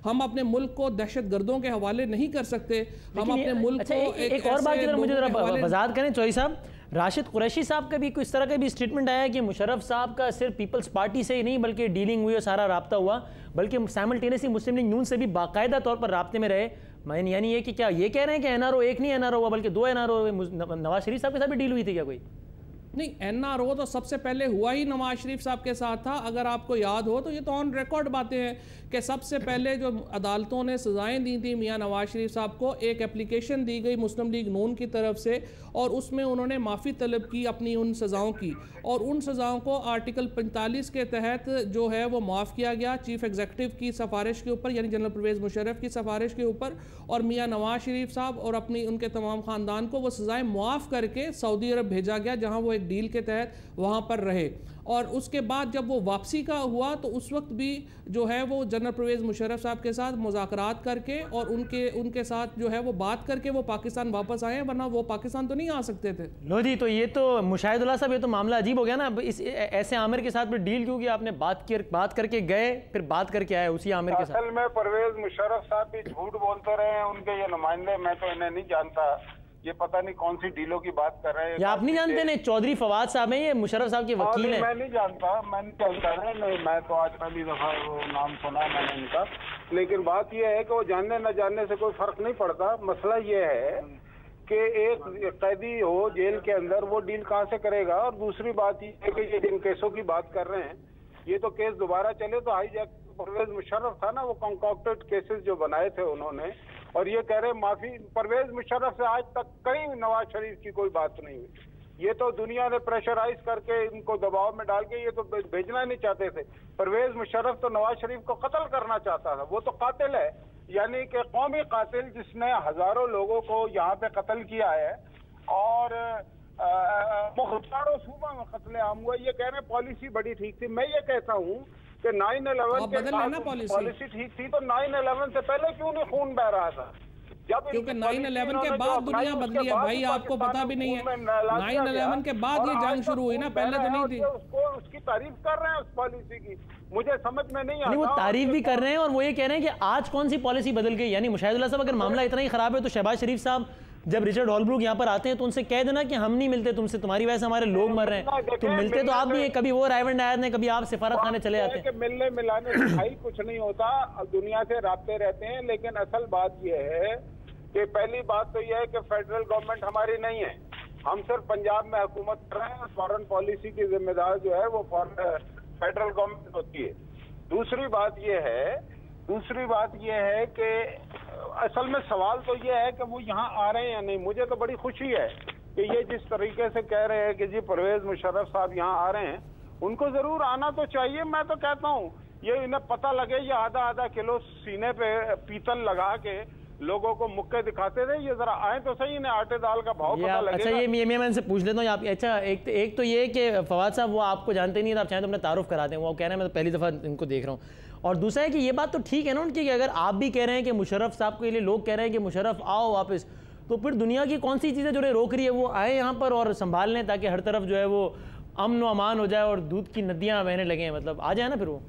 हम अपने मुल्क को दहशतगर्दों के हवाले नहीं कर सकते। हम अपने मुल्क को एक और बात की मुझे जरा वजाहत करें चौधरी साहब, राशिद कुरैशी साहब का भी कुछ तरह का भी स्टेटमेंट आया कि मुशर्रफ साहब का सिर्फ पीपल्स पार्टी से ही नहीं बल्कि डीलिंग हुई और सारा राब्ता हुआ, बल्कि साइमल्टेनियसली मुस्लिम लीग नून से भी बाकायदा तौर पर राब्ते में रहे। यानी ये कि क्या ये कह रहे हैं कि एनआरओ एक नहीं एनआरओ हुआ बल्कि 2 एनआरओ, नवाज शरीफ साहब के साथ भी डील हुई थी क्या कोई? नहीं, एनआरओ तो सबसे पहले हुआ ही नवाज शरीफ साहब के साथ था। अगर आपको याद हो तो ये तो ऑन रिकॉर्ड बातें हैं कि सबसे पहले जो अदालतों ने सजाएं दी थी मियां नवाज शरीफ साहब को, एक एप्लीकेशन दी गई मुस्लिम लीग नून की तरफ से और उसमें उन्होंने माफ़ी तलब की अपनी उन सज़ाओं की, और उन सज़ाओं को आर्टिकल 45 के तहत जो है वो माफ़ किया गया चीफ एग्जीक्यूटिव की सिफारिश के ऊपर, यानी जनरल परवेज़ मुशर्रफ की सिफारिश के ऊपर, और मियां नवाज शरीफ साहब और अपनी उनके तमाम ख़ानदान को वो सज़ाएँ माफ़ करके सऊदी अरब भेजा गया, जहाँ वो एक डील के तहत वहाँ पर रहे। और उसके बाद जब वो वापसी का हुआ तो उस वक्त भी जो है वो जनरल परवेज़ मुशर्रफ साहब के साथ मुज़ाकरात करके और उनके साथ जो है वो बात करके वो पाकिस्तान वापस आए, वरना वो पाकिस्तान तो नहीं आ सकते थे। लो जी, तो ये तो मुशाहिदुल्लाह साहब, ये तो मामला अजीब हो गया ना। इस ऐसे आमिर के साथ भी डील क्यों की? आपने बात करके गए फिर बात करके आए उसी आमिर के साथ। असल में परवेज मुशर्रफ साहब भी झूठ बोलते रहे हैं, उनके ये नुमाइंदे, मैं तो इन्हें नहीं जानता, ये पता नहीं कौन सी डीलों की बात कर रहे हैं। आप नहीं जानते? नहीं, चौधरी फवाद साहब हैं, ये मुशर्रफ साहब के वकील हैं। मैं नहीं जानता नहीं, मैं तो आज पहली दफा वो नाम सुना मैंने इनका। लेकिन बात यह है कि वो जानने न जानने से कोई फर्क नहीं पड़ता। मसला ये है कि एक कैदी हो जेल के अंदर, वो डील कहाँ से करेगा? और दूसरी बात ये है कि ये जिन केसों की बात कर रहे हैं, ये तो केस दोबारा चले तो हाईजैक परवेज मुशर्रफ था ना, वो कंकॉक्टेड केसेस जो बनाए थे उन्होंने, और ये कह रहे माफी। परवेज मुशर्रफ से आज तक कहीं नवाज शरीफ की कोई बात नहीं हुई। ये तो दुनिया ने प्रेशराइज करके इनको दबाव में डाल के ये तो भेजना नहीं चाहते थे। परवेज मुशर्रफ तो नवाज शरीफ को कत्ल करना चाहता था, वो तो कातिल है, यानी कि कौमी कातिल जिसने हजारों लोगों को यहाँ पे कत्ल किया है और मुख्तारों सूबा में कत्ले आम हुआ। ये कह रहे पॉलिसी बड़ी ठीक थी। मैं ये कहता हूँ कि 9/11 के बाद पॉलिसी ठीक थी, तो 9/11 से पहले क्यों नहीं खून बह रहा था? क्योंकि 9/11 के बाद दुनिया बदली है भाई, आपको पता भी नहीं है। 9/11 के बाद ये जंग शुरू हुई ना, पहले तो नहीं थी। उसको उसकी तारीफ कर रहे हैं उस पॉलिसी की, मुझे समझ में नहीं आता। वो तारीफ भी कर रहे हैं और वो ये कह रहे हैं कि आज कौन सी पॉलिसी बदल गई। यानी मुशाहिदुल्लाह साहब, अगर मामला इतना ही खराब है तो शहबाज शरीफ साहब जब रिचर्ड हॉलब्रूक यहाँ पर आते हैं तो उनसे कह देना कि हम नहीं मिलते तुमसे, तुम्हारी वजह से हमारे लोग मर रहे हैं। तो मिलते तो आप भी, कभी वो रायवंड आयत ने, कभी आप सिफारत खाने चले जाते हैं। मिलने मिलाने से भाई कुछ नहीं होता, दुनिया से राब्ते रहते हैं। लेकिन असल बात यह है कि पहली बात तो यह है कि फेडरल गवर्नमेंट हमारी नहीं है, हम सिर्फ पंजाब में हुकूमत कर रहे हैं। फॉरेन पॉलिसी की जिम्मेदार जो है वो फेडरल गवर्नमेंट होती है। दूसरी बात यह है कि असल में सवाल तो यह है कि वो यहाँ आ रहे हैं या नहीं। मुझे तो बड़ी खुशी है कि ये जिस तरीके से कह रहे हैं कि जी परवेज मुशर्रफ साहब यहाँ आ रहे हैं, उनको जरूर आना तो चाहिए। मैं तो कहता हूँ ये इन्हें पता लगे, ये आधा किलो सीने पे पीतल लगा के लोगों को मुक्के दिखाते थे, ये जरा आए तो सही, इन्हें आटे दाल का भाव पता लगेगा। अच्छा, ये मैं इनसे पूछ लेता हूँ आप। अच्छा, एक तो ये कि फवाद साहब वो आपको जानते नहीं, तो आप चाहें तो अपना तारुफ करा दें। वो कह रहे हैं मैं तो पहली दफ़ा इनको देख रहा हूँ। और दूसरा है कि ये बात तो ठीक है ना उनकी कि अगर आप भी कह रहे हैं कि मुशर्रफ साहब के लिए लोग कह रहे हैं कि मुशर्रफ आओ वापस, तो फिर दुनिया की कौन सी चीज़ें जो रोक रही है वो आए यहाँ पर और संभाल लें, ताकि हर तरफ जो है वो अमन व अमान हो जाए और दूध की नदियाँ बहने लगें। मतलब आ जाए ना फिर वो।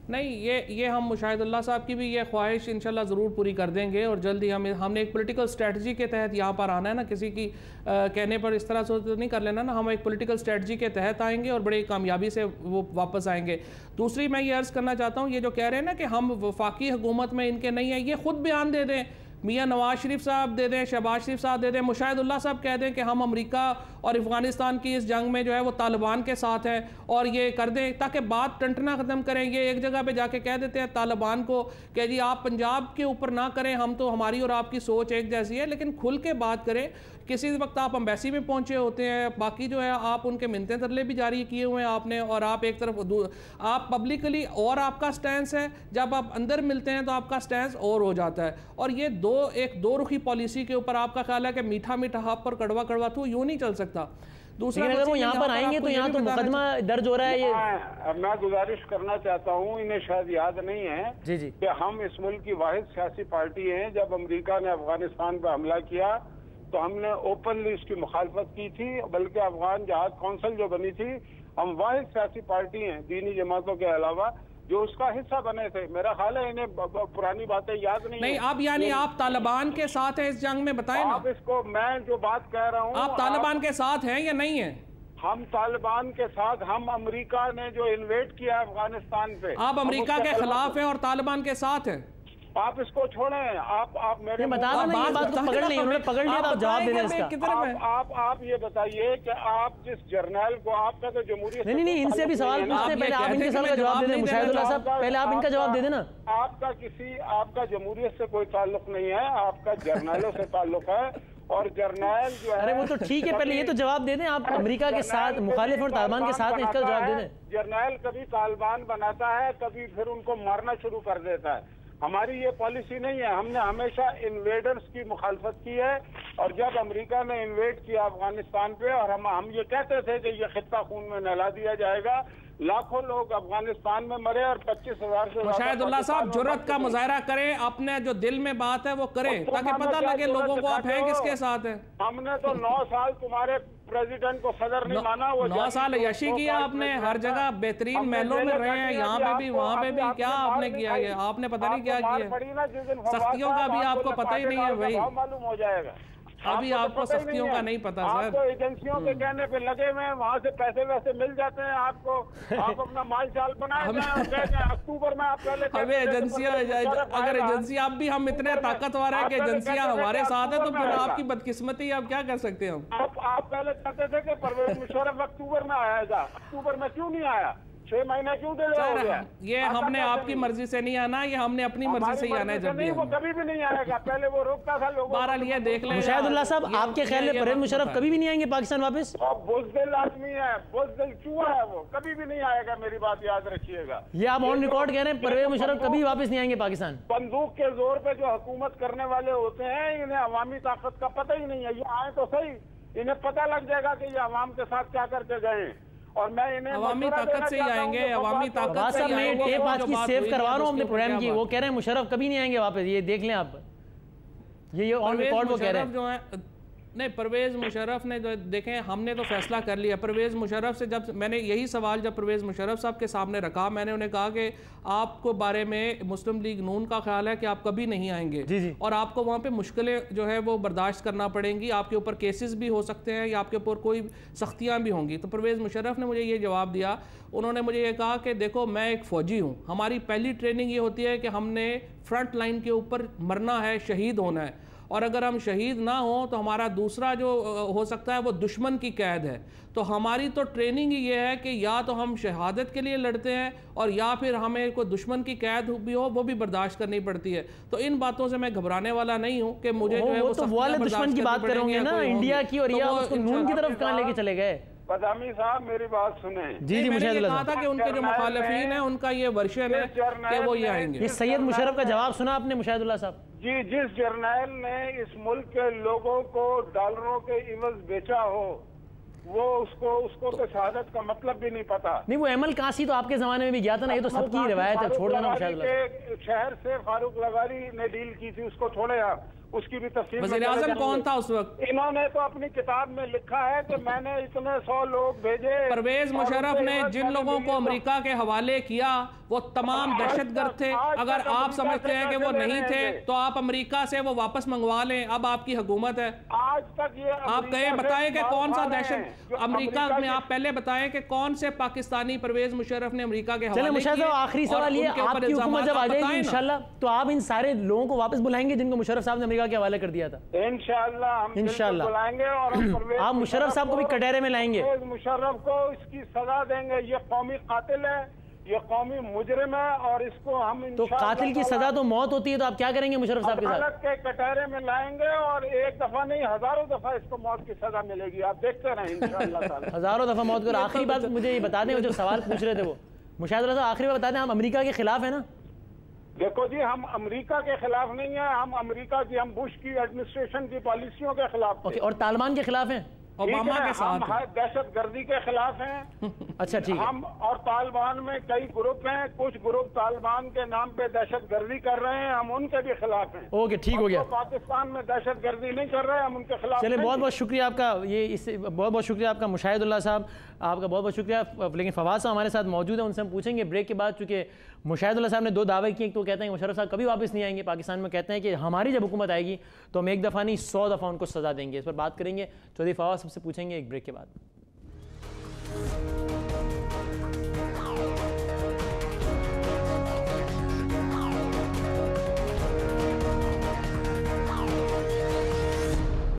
नहीं, ये हम मुशाहिदुल्लाह साहब की भी ये ख्वाहिश इंशाल्लाह ज़रूर पूरी कर देंगे। और जल्दी हमने एक पॉलिटिकल स्ट्रेटजी के तहत यहाँ पर आना है ना, किसी की कहने पर इस तरह से तो नहीं कर लेना ना। हम एक पॉलिटिकल स्ट्रेटजी के तहत आएंगे और बड़ी कामयाबी से वो वापस आएंगे। दूसरी मैं ये अर्ज़ करना चाहता हूँ, ये जो कह रहे हैं ना कि हम वफाकी हुकूमत में इनके नहीं है, ये खुद बयान दे दें, मियाँ नवाज शरीफ साहब दे दें, शहबाज शरीफ साहब दे दें, मुशाहिदुल्लाह साहब कह दें कि हम अमेरिका और अफगानिस्तान की इस जंग में जो है वो तालिबान के साथ हैं, और ये कर दें ताकि बात टंटना ख़त्म करें। ये एक जगह पे जाके कह देते हैं तालिबान को कि जी आप पंजाब के ऊपर ना करें, हम तो हमारी और आपकी सोच एक जैसी है, लेकिन खुल के बात करें। किसी वक्त आप एम्बेसी में पहुंचे होते हैं, बाकी जो है आप उनके मिन्नतें तरले भी जारी किए हुए हैं आपने, और आप एक तरफ आप पब्लिकली और आपका स्टैंस है, जब आप अंदर मिलते हैं तो आपका स्टैंस और हो जाता है। और ये दो रुखी पॉलिसी के ऊपर आपका ख्याल है कि मीठा मीठा हाथ पर कड़वा कड़वा तो यूं नहीं चल सकता। दूसरा, अगर वो यहाँ पर आएंगे तो यहाँ तो मुकदमा दर्ज हो रहा है। ये मैं गुजारिश करना चाहता हूँ, इन्हें शायद याद नहीं है जी कि हम इस मुल्क की वाहिद सियासी पार्टी हैं। जब अमेरिका ने अफगानिस्तान पर हमला किया तो हमने ओपनली इसकी मुखालफत की थी, बल्कि अफगान जहाज कौंसिल जो बनी थी, हम वाहिद सियासी पार्टी हैं दीनी जमातों के अलावा जो उसका हिस्सा बने थे। मेरा ख्याल है इन्हें पुरानी बातें याद नहीं अब यानी आप तालिबान के साथ हैं इस जंग में, बताएं ना आप इसको। मैं जो बात कह रहा हूँ, आप तालिबान के साथ हैं या नहीं है? हम तालिबान के साथ, हम अमेरिका ने जो इन्वेट किया अफगानिस्तान पे, आप अमेरिका के खिलाफ हैं और तालिबान के साथ हैं। आप इसको छोड़ें। आप मेरे बता दो ना, ये बात को पकड़ नहीं, उन्होंने पकड़ लिया, आप जवाब दे दें इसका। आप ये बताइए कि आप जिस जर्नल को, आपका तो जमहूरियत नहीं, इनसे भी सवाल पूछते हैं, पहले आप इनके सवाल का जवाब दे दें मुशाहिदुल्लाह साहब, पहले आप इनका जवाब दे दें ना। आपका जमहूरियत से कोई ताल्लुक नहीं है, आपका जर्नलों से ताल्लुक है। और जर्नल जो है, अरे वो तो ठीक है, पहले ये तो जवाब दे दें, आप अमेरिका के साथ मुखालिफ और तालिबान के साथ, इसका जवाब दे दें। जर्नल कभी तालिबान बनाता है, कभी फिर उनको मारना शुरू कर देता है। हमारी ये पॉलिसी नहीं है। हमने हमेशा इन्वेडर्स की मुखालफत की है, और जब अमेरिका ने इन्वेड किया अफगानिस्तान पे, और हम ये कहते थे कि ये खित्ता खून में नहला दिया जाएगा, लाखों लोग अफगानिस्तान में मरे और 25,000 से मुशाहिदुल्लाह साहब जुर्रत का मुजाहरा करें, अपने जो दिल में बात है वो करें, ताकि पता लगे लोगों को आप हैं किसके साथ हैं। हमने तो 9 साल तुम्हारे प्रेसिडेंट को सदर नहीं माना, वो 9 साल यशी किया आपने, हर जगह बेहतरीन महलों में रहे हैं, यहाँ पे भी वहाँ पे भी, क्या आपने किया है? आपने पता नहीं क्या किया, सख्तियों का भी आपको पता ही नहीं है भाई, मालूम हो जाएगा। अभी आपको सख्तियों का नहीं पता सर। आपको एजेंसियों के कहने पे लगे हुए हैं, वहाँ से पैसे वैसे मिल जाते हैं आपको, आप अपना माल जाल बनाए अक्टूबर में आप पहले हमें एजेंसियां, अगर एजेंसी आप भी, हम इतने ताकतवर है कि एजेंसियां हमारे साथ है, तो फिर आपकी बदकिस्मती, आप क्या कर सकते हैं? आप पहले कहते थे कि परवेज मुशर्रफ अक्टूबर में आएगा, अक्टूबर में क्यों नहीं आया? 6 महीने क्यों दे रहे हो? ये हमने आपकी मर्जी से नहीं आना, ये हमने अपनी मर्जी से ही आना है। जब भी वो कभी भी नहीं आएगा, पहले वो रोकता था लोगों। बहरहाल ये देख लें मुशाहिदुल्लाह साहब, आपके ख्याल में परवेज मुशर्रफ कभी भी नहीं आएंगे पाकिस्तान वापस? बुज़दिल आदमी है, बुज़दिल चूहा है, वो कभी भी नहीं आएगा, मेरी बात याद रखिएगा। ये आप ऑन रिकॉर्ड कह रहे हैं, परवेज मुशर्रफ कभी वापस नहीं आएंगे पाकिस्तान? बंदूक के जोर पे जो हुकूमत करने वाले होते हैं, इन्हें अवामी ताकत का पता ही नहीं है। ये आए तो सही, इन्हें पता लग जाएगा कि ये अवाम के साथ क्या करके गए, और मैं इन्हें अवामी ताकत से ही आएंगे, अवामी ताकत से। मैं टेप आज की सेव करवा रहा हूँ अपने प्रोग्राम की, वो कह रहे हैं मुशर्रफ कभी नहीं आएंगे वापस, ये देख लें आप, ये ऑन रिकॉर्ड वो कह रहे हैं। जो है नहीं, परवेज मुशर्रफ ने जो देखें, हमने तो फैसला कर लिया। परवेज मुशर्रफ से जब मैंने यही सवाल जब परवेज मुशर्रफ साहब के सामने रखा, मैंने उन्हें कहा कि आपको बारे में मुस्लिम लीग नून का ख्याल है कि आप कभी नहीं आएंगे, जी। और आपको वहाँ पे मुश्किलें जो है वो बर्दाश्त करना पड़ेंगी, आपके ऊपर केसेस भी हो सकते हैं या आपके ऊपर कोई सख्तियाँ भी होंगी। तो परवेज मुशर्रफ ने मुझे ये जवाब दिया, उन्होंने मुझे ये कहा कि देखो मैं एक फ़ौजी हूँ, हमारी पहली ट्रेनिंग ये होती है कि हमने फ्रंट लाइन के ऊपर मरना है, शहीद होना है, और अगर हम शहीद ना हो तो हमारा दूसरा जो हो सकता है वो दुश्मन की कैद है। तो हमारी तो ट्रेनिंग ही ये है कि या तो हम शहादत के लिए लड़ते हैं, और या फिर हमें कोई दुश्मन की कैद भी हो वो भी बर्दाश्त करनी पड़ती है। तो इन बातों से मैं घबराने वाला नहीं हूँ कि मुझे जो है वो वाले दुश्मन की बात करोगे ना, इंडिया की, और उसको नून की तरफ कहाँ लेके चले गए? पदामी साहब मेरी बात सुने। जी मैंने ये कहा था कि उनके जो मुखालिफिन है उनका ये वर्शन है कि वो ये आएंगे। ये सैयद मुशर्रफ का जवाब सुना आपने मुशाहिदुल्लाह साहब? जी, जिस जर्नैल ने इस मुल्क के लोगों को डॉलरों के इवज बेचा हो, वो उसको तो शहादत का मतलब भी नहीं पता। नहीं, वो अमल कासी तो आपके जमाने में भी गया था ना, ये तो सबकी रिवायत है, छोड़ देना मुशाहिदुल्लाह। शहर से फारूक लगारी ने डील की थी, उसको छोड़े आप, उसकी भी तफसील। वज़ीर आज़म कौन था उस वक्त? इन्होंने तो अपनी किताब में लिखा है कि मैंने इतने 100 लोग भेजे। परवेज मुशर्रफ ने जिन लोगों को अमेरिका के हवाले किया वो तमाम दहशतगर्द थे। अगर आप समझते हैं कि वो नहीं थे तो आप अमेरिका से वो वापस मंगवा लें, अब आपकी हुकूमत है। आज तक ये आप कहे बताएं कि कौन सा दहशत अमेरिका में, आप पहले बताएं कि कौन से पाकिस्तानी परवेज मुशर्रफ ने अमेरिका के हवाले किया। आखिरी सवाल ये, आपकी हुकूमत जब आ जाएगी इंशाल्लाह तो आप इन सारे लोगों को वापस बुलाएंगे जिनको मुशर्रफ साहब ने अमेरिका के हवाले कर दिया था? इंशाल्लाह बुलाएंगे, और आप मुशर्रफ साहब को भी कटहरे में लाएंगे। मुशर्रफ को इसकी सजा देंगे। ये कौमी कातिल है, ये कौमी मुजरिम है, और इसको हम तो कातिल की सजा तो मौत होती है, तो आप क्या करेंगे मुशर्रफ साहब के साथ? अदालत के कटहरे में लाएंगे, और एक दफा नहीं हजारों दफा इसको मौत की सजा मिलेगी, आप देखते रहें इंशाअल्लाह। हजारों दफा मौत को। आखिरी बात मुझे ये बता दें, जो सवाल पूछ रहे थे वो मुशाहिदुल्लाह साहब, आखिरी बात बता दें, हम अमेरिका के खिलाफ है ना? देखो जी, हम अमेरिका के खिलाफ नहीं है, हम अमेरिका की, हम बुश की एडमिनिस्ट्रेशन की पॉलिसियों के खिलाफ। ओके, और तालिबान के खिलाफ हैं? ओबामा के साथ हम दहशत गर्दी के खिलाफ हैं। अच्छा, ठीक है। हम और तालिबान में कई ग्रुप हैं, कुछ ग्रुप तालिबान के नाम पे दहशत गर्दी कर रहे हैं, हम उनके भी खिलाफ हैं। ओके, ठीक हो गया। पाकिस्तान में दहशत गर्दी नहीं कर रहे हैं, हम उनके खिलाफ। चलिए, बहुत बहुत शुक्रिया आपका, ये इससे बहुत बहुत शुक्रिया आपका मुशाहिदुल्लाह साहब, आपका बहुत बहुत शुक्रिया। लेकिन फवाद साहब हमारे साथ मौजूद है, उनसे हम पूछेंगे ब्रेक के बाद, चूँकि मुशाहिदुल्लाह साहब ने 2 दावे किए, तो कहते हैं मुशर्रफ साहब कभी वापस नहीं आएंगे पाकिस्तान में, कहते हैं कि हमारी जब हुकूमत आएगी तो हम 1 दफ़ा नहीं 100 दफ़ा उनको सज़ा देंगे। इस पर बात करेंगे चौधरी फवाद सबसे पूछेंगे एक ब्रेक के बाद।